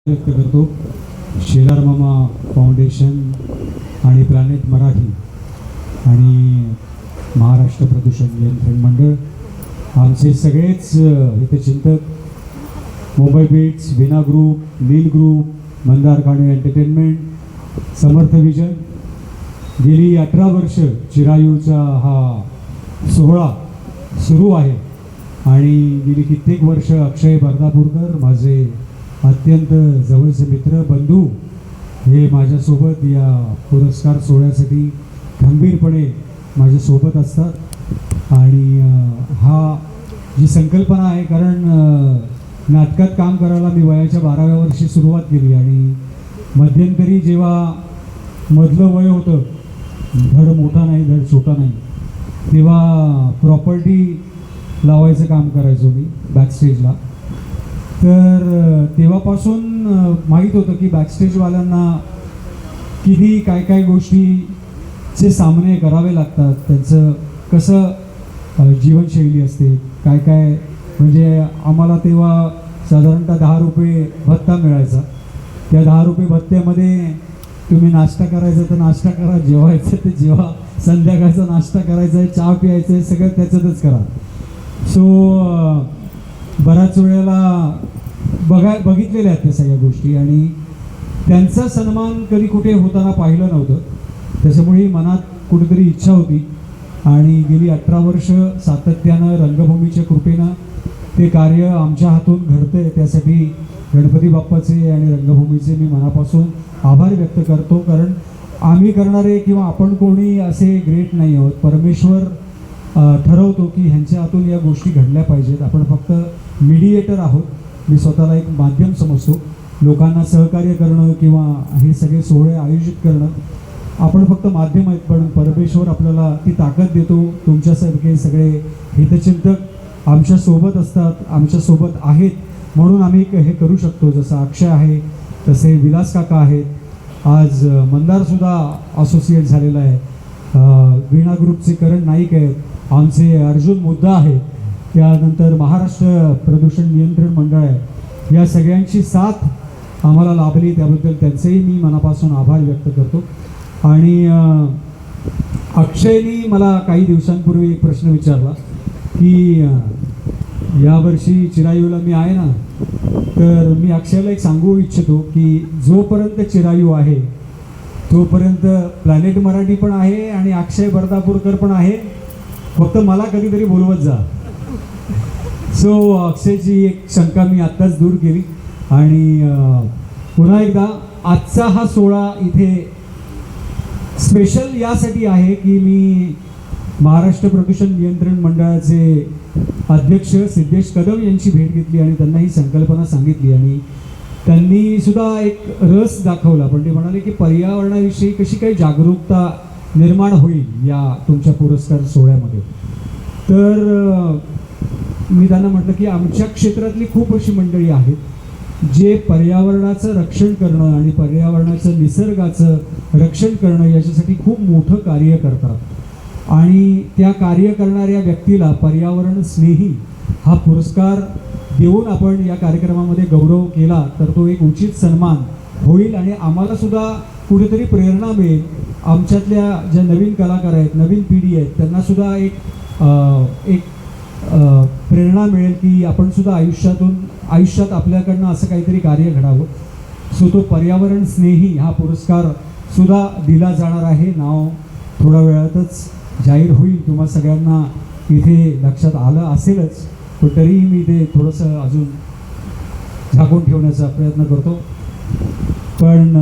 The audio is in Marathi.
व्यक्त करतो. शेलार मामा फाउंडेशन आणि प्लॅनेट मराठी आणि महाराष्ट्र प्रदूषण नियंत्रण मंडळ आमचे सगळेच हितचिंतक मुंबई बीट्स, विना ग्रुप, नील ग्रुप, मंदार काणे एंटरटेनमेंट, समर्थ विजन, गेली 18 वर्ष चिरायूचा हा सोहळा सुरू आहे आणि गेली कित्येक वर्ष अक्षय बर्दापूरकर माझे अत्यंत जवळचे मित्र बंधू हे माझ्यासोबत या पुरस्कार सोहळ्यासाठी खंबीरपणे माझ्यासोबत असतात. आणि हा जी संकल्पना आहे, कारण नाटकात काम करायला मी वयाच्या 12व्या वर्षी सुरुवात केली आणि मध्यंतरी जेव्हा मधलं वय होतं, धड मोठा नाही धड छोटा नाही, तेव्हा प्रॉपर्टी लावायचं काम करायचो मी बॅकस्टेजला. तर तेव्हापासून माहीत होतं की बॅकस्टेजवाल्यांना किती काय काय गोष्टीचे सामने करावे लागतात, त्यांचं कसं जीवनशैली असते, काय काय. म्हणजे आम्हाला तेव्हा साधारणतः 10 रुपये भत्ता मिळायचा. त्या 10 रुपये भत्त्यामध्ये तुम्ही नाश्ता करायचा तर नाश्ता करा, जेवायचं ते जेवा, संध्याकाळचा नाश्ता करायचा आहे, चहा प्यायचं आहे, सगळं त्याच्यातच करा. सो बऱ्याच वेळेला बघितलेल्या आहेत त्या सगळ्या गोष्टी आणि त्यांचा सन्मान कधी कुठे होताना पाहिलं नव्हतं. त्याच्यामुळे मनात कुठेतरी इच्छा होती आणि गेली 18 वर्ष सातत्यानं रंगभूमीच्या कृपेनं ते कार्य आमच्या हातून घडतंय. त्यासाठी गणपती बाप्पाचे आणि रंगभूमीचे मी मनापासून आभार व्यक्त करतो. कारण आम्ही करणारे किंवा आपण कोणी असे ग्रेट नाही आहोत. परमेश्वर ठरवतो की ह्यांच्या हातून या गोष्टी घडल्या पाहिजेत. आपण फक्त मीडिएटर आहोत. मी स्वतःला एक माध्यम समजतो. लोकांना सहकार्य करणं किंवा हे सगळे सोहळे आयोजित करणं आपण फक्त माध्यम आहेत, पण परमेश्वर आपल्याला ती ताकद देतो. तुमच्यासारखे सगळे हितचिंतक आमच्यासोबत असतात, आमच्यासोबत आहेत, म्हणून आम्ही हे करू शकतो. जसं अक्षय आहे तसे विलास काका आहेत. आज मंदारसुद्धा असोसिएट झालेला आहे. वीणा ग्रुपचे करण नाईक आहेत. आमचे अर्जुन मुद्दा आहे. त्यानंतर महाराष्ट्र प्रदूषण नियंत्रण मंडळ आहे. या सगळ्यांची साथ आम्हाला लाभली, त्याबद्दल त्यांचेही मी मनापासून आभार व्यक्त करतो. आणि अक्षयनी मला काही दिवसांपूर्वी एक प्रश्न विचारला की यावर्षी चिरायूला मी आहे ना, तर मी अक्षयला एक सांगू इच्छितो की जोपर्यंत चिरायू आहे तोपर्यंत प्लॅनेट मराठी पण आहे आणि अक्षय बर्दापूरकर पण आहे. फक्त मला कधीतरी बोलवत जा. सो अक्षयची एक शंका मी आत्ताच दूर केली. आणि पुन्हा एकदा आजचा हा सोहळा इथे स्पेशल यासाठी आहे की मी महाराष्ट्र प्रदूषण नियंत्रण मंडळाचे अध्यक्ष सिद्धेश कदम यांची भेट घेतली आणि त्यांना ही संकल्पना सांगितली आणि त्यांनी सुद्धा एक रस दाखवला. पण ते म्हणाले की पर्यावरणाविषयी कशी काही जागरूकता निर्माण होईल या तुमच्या पुरस्कार सोहळ्यामध्ये. तर मी त्यांना म्हटलं की आमच्या क्षेत्रातली खूप अशी मंडळी आहेत जे पर्यावरणाचं रक्षण करणं आणि पर्यावरणाचं निसर्गाचं रक्षण करणं याच्यासाठी खूप मोठं कार्य करतात आणि त्या कार्य करणाऱ्या व्यक्तीला पर्यावरण स्नेही हा पुरस्कार देऊन आपण या कार्यक्रमामध्ये गौरव केला तर तो एक उचित सन्मान होईल आणि आम्हाला सुद्धा कुठेतरी प्रेरणा मिळेल. आमच्यातल्या ज्या नवीन कलाकार आहेत, नवीन पिढी आहेत, त्यांना सुद्धा एक प्रेरणा मिळेल की आपण सुद्धा आयुष्यात आपल्याकडनं असं काहीतरी कार्य घडावं. सो तो पर्यावरण स्नेही हा पुरस्कार सुद्धा दिला जाणार आहे. नाव थोड्या वेळातच जाहीर होईल. तुम्हा सगळ्यांना इथे लक्षात आलं असेलच, पण तरीही मी ते थोडंसं अजून झाकून ठेवण्याचा प्रयत्न करतो. पण